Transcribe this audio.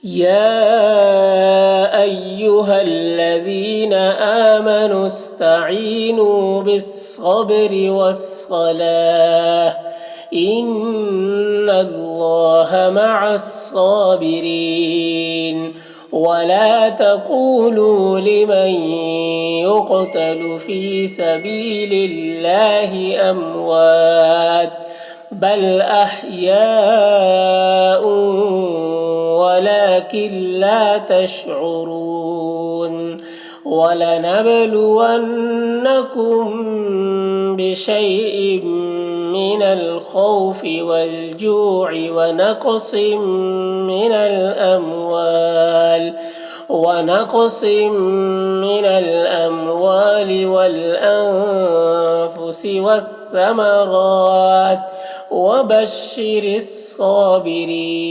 يا أيها الذين آمنوا استعينوا بالصبر والصلاة إن الله مع الصابرين ولا تقولوا لمن يقتل في سبيل الله أموات بل أحياء ولكن لا تشعرون ولنبلونكم بشيء من الخوف والجوع ونقص من الأموال والأنفس والثمرات وبشر الصابرين.